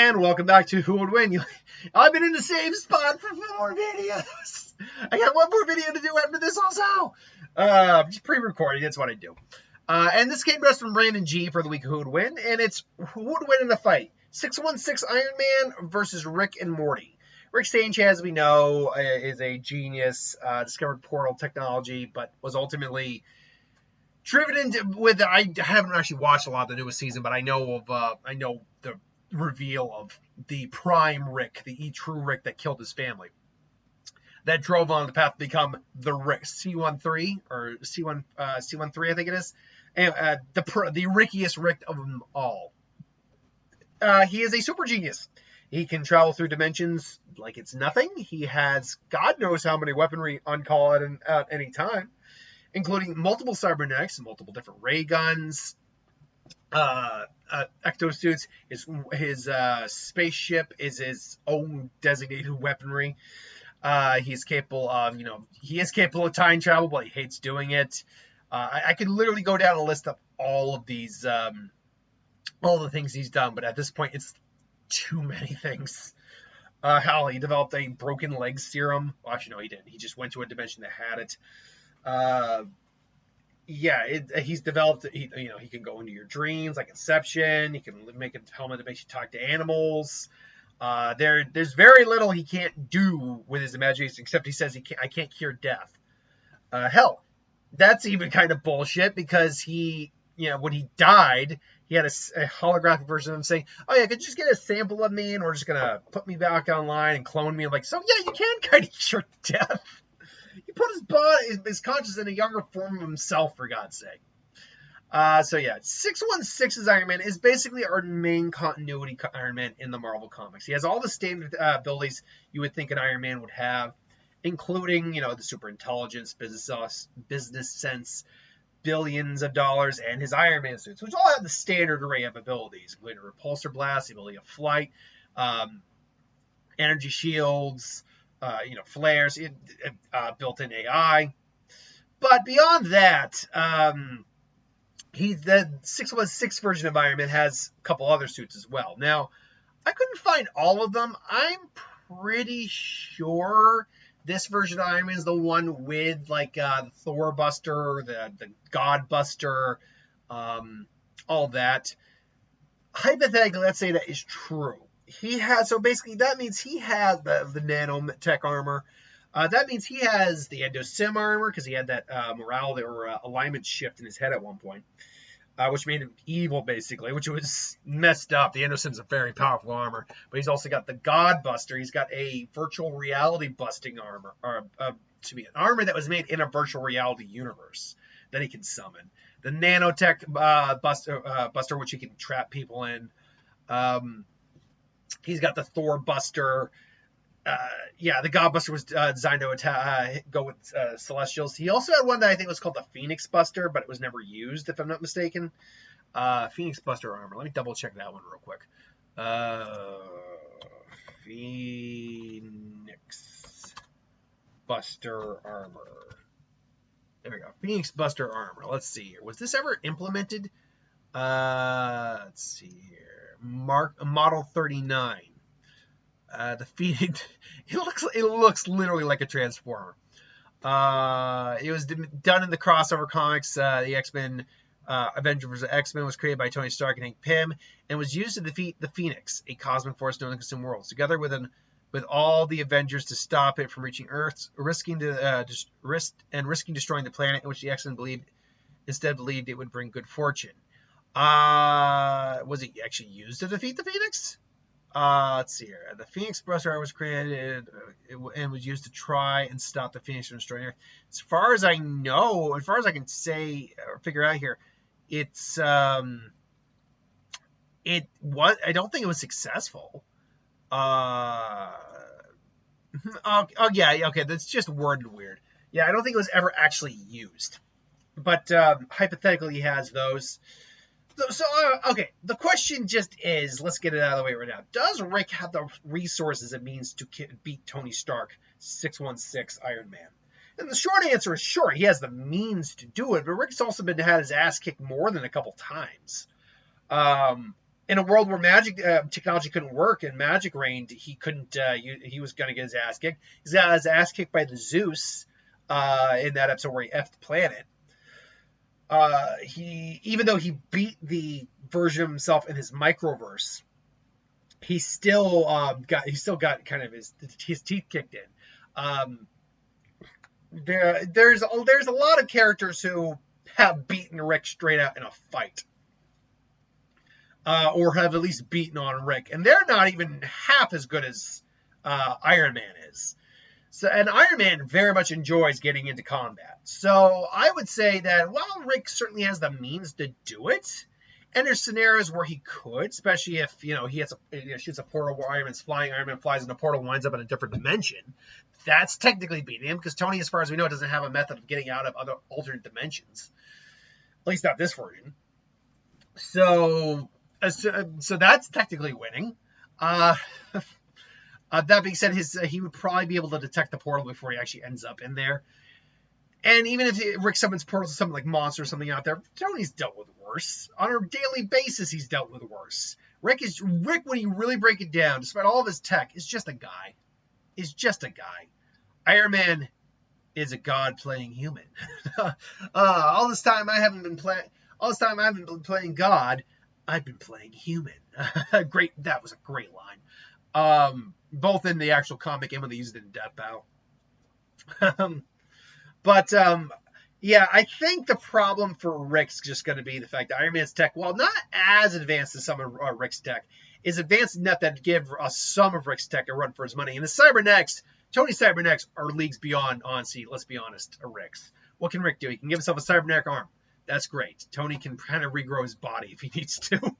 And welcome back to Who Would Win. I've been in the same spot for 4 videos. I got one more video to do after this also. Just pre-recording, that's what I do. And this came to us from Brandon G for the week of Who Would Win. And it's Who Would Win in a Fight. 616 Ironman versus Rick and Morty. Rick Stange, as we know, is a genius, discovered portal technology, but was ultimately driven into with. I haven't actually watched a lot of the newest season, but I know the reveal of the prime Rick, the true Rick that killed his family, that drove on the path to become the Rick C13 or C13, I think it is, and the rickiest Rick of them all. He is a super genius. He can travel through dimensions like it's nothing. He has God knows how many weaponry on call at any time, including multiple cybernetics, multiple different ray guns, ectosuits. His spaceship is his own designated weaponry. He's capable of, time travel, but he hates doing it. I could literally go down a list of all of these, all the things he's done, but at this point, it's too many things. Hell, he developed a broken leg serum. Well, actually, no, he didn't. He just went to a dimension that had it. He's developed. He can go into your dreams like Inception. He can make a helmet that makes you talk to animals. There's very little he can't do with his imagination, except he says I can't cure death. Hell, that's even kind of bullshit because when he died, he had a holographic version of him saying, "Oh yeah, could you just get a sample of me, and we're just gonna put me back online and clone me." I'm like, so yeah, you can kind of cure death. He put his conscience in a younger form of himself, for God's sake. 616's Iron Man is basically our main continuity Iron Man in the Marvel Comics. He has all the standard abilities you would think an Iron Man would have, including, the super intelligence, business sense, billions of dollars, and his Iron Man suits, which all have the standard array of abilities, including a repulsor blast, the ability of flight, energy shields, flares, built-in AI. But beyond that, the 616 version of Iron Man has a couple other suits as well. Now, I couldn't find all of them. I'm pretty sure this version of Iron Man is the one with the Thor Buster, the God Buster, all that. Hypothetically, let's say that is true. That means he has the nanotech armor. That means he has the endosim armor because he had that morality or alignment shift in his head at one point, which made him evil, basically, which was messed up. The endosim's a very powerful armor, but he's also got the God Buster. He's got a virtual reality busting armor, or an armor that was made in a virtual reality universe that he can summon. The nanotech Buster, which he can trap people in. He's got the Thor Buster. The God Buster was designed to go with Celestials. He also had one that I think was called the Phoenix Buster, but it was never used, if I'm not mistaken. Phoenix Buster armor. Let me double check that one real quick. Phoenix Buster armor. There we go. Phoenix Buster armor. Let's see here. Was this ever implemented? Let's see here. Model 39. The Phoenix. It looks literally like a Transformer. It was done in the crossover comics. The X-Men, Avengers vs. X-Men, was created by Tony Stark and Hank Pym, and was used to defeat the Phoenix, a cosmic force known to consume worlds, together with all the Avengers to stop it from reaching Earth, risking destroying the planet, in which the X-Men believed it would bring good fortune. Was it actually used to defeat the Phoenix? Let's see here. The Phoenix Buster was created and was used to try and stop the Phoenix from destroying Earth. As far as I know, as far as I can say or figure out here, it's I don't think it was successful. Okay, that's just worded weird. Yeah, I don't think it was ever actually used. But hypothetically, he has those. Okay, the question just is, let's get it out of the way right now. Does Rick have the resources it means to beat Tony Stark, 616 Iron Man? And the short answer is sure, he has the means to do it, but Rick's also had his ass kicked more than a couple times. in a world where magic technology couldn't work and magic reigned, he couldn't. He was going to get his ass kicked. He's got his ass kicked by the Zeus in that episode where he effed the planet. He even though he beat the version of himself in his microverse, he still got kind of his teeth kicked in. There's a lot of characters who have beaten Rick straight out in a fight. Or have at least beaten on Rick, and they're not even half as good as Iron Man is. So, and Iron Man very much enjoys getting into combat. So I would say that while Rick certainly has the means to do it, and there's scenarios where he could, especially if he shoots a portal where Iron Man's flying, Iron Man flies in a portal, winds up in a different dimension. That's technically beating him because Tony, as far as we know, doesn't have a method of getting out of other alternate dimensions. At least not this version. So that's technically winning. That being said, he would probably be able to detect the portal before he actually ends up in there. And even if Rick summons portals to something like monster or something out there, Tony's dealt with worse. On a daily basis, he's dealt with worse. Rick, when you really break it down, despite all of his tech, is just a guy. Iron Man is a god playing human. All this time I haven't been playing God. I've been playing human. Great. That was a great line. Both in the actual comic and when they used it in Death Battle. Yeah, I think the problem for Rick's just going to be the fact that Iron Man's tech, while not as advanced as some of Rick's tech, is advanced enough that give some of Rick's tech a run for his money. And the Cybernetics, Tony's Cybernetics are leagues beyond, honestly, let's be honest, Rick's. What can Rick do? He can give himself a cybernetic arm. That's great. Tony can kind of regrow his body if he needs to.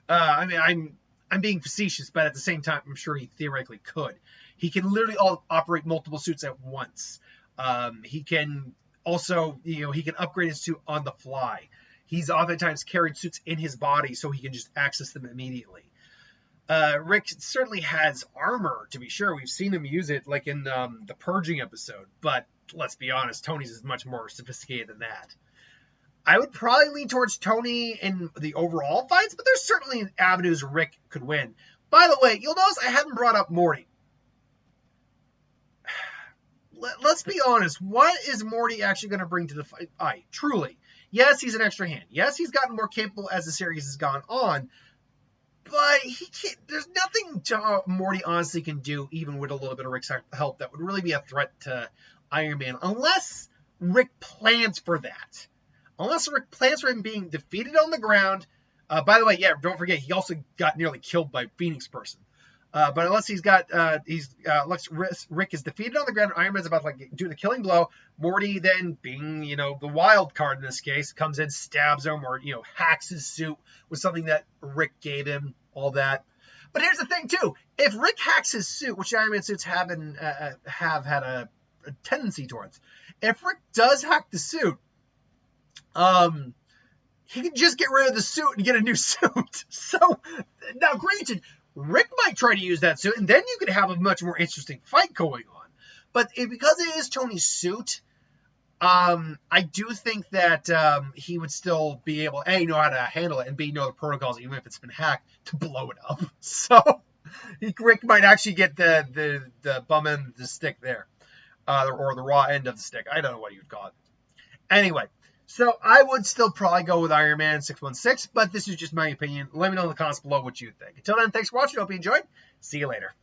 I'm being facetious, but at the same time, I'm sure he theoretically could. He can literally operate multiple suits at once. He can also, he can upgrade his suit on the fly. He's oftentimes carried suits in his body so he can just access them immediately. Rick certainly has armor, to be sure. We've seen him use it, like in the Purging episode. But let's be honest, Tony's is much more sophisticated than that. I would probably lean towards Tony in the overall fights, but there's certainly avenues Rick could win. By the way, you'll notice I haven't brought up Morty. Let's be honest. What is Morty actually going to bring to the fight? Truly. Yes, he's an extra hand. Yes, he's gotten more capable as the series has gone on. But there's nothing Morty honestly can do, even with a little bit of Rick's help, that would really be a threat to Iron Man. Unless Rick plans for that. Unless Rick plans for him being defeated on the ground. By the way, yeah, don't forget, he also got nearly killed by Phoenix Person. But unless Rick is defeated on the ground, Iron Man's about to do the killing blow. Morty then, being the wild card in this case, comes in, stabs him, or hacks his suit with something that Rick gave him. All that. But here's the thing too: if Rick hacks his suit, which Iron Man suits have had a tendency towards, if Rick does hack the suit, he can just get rid of the suit and get a new suit. So now, granted, Rick might try to use that suit, and then you could have a much more interesting fight going on. But because it is Tony's suit, I do think that he would still be able, A, know how to handle it, and B, know the protocols, even if it's been hacked, to blow it up. So Rick might actually get the bum end of the stick there, or the raw end of the stick. I don't know what you would call it. Anyway, so I would still probably go with Iron Man 616, but this is just my opinion. Let me know in the comments below what you think. Until then, thanks for watching. Hope you enjoyed. See you later.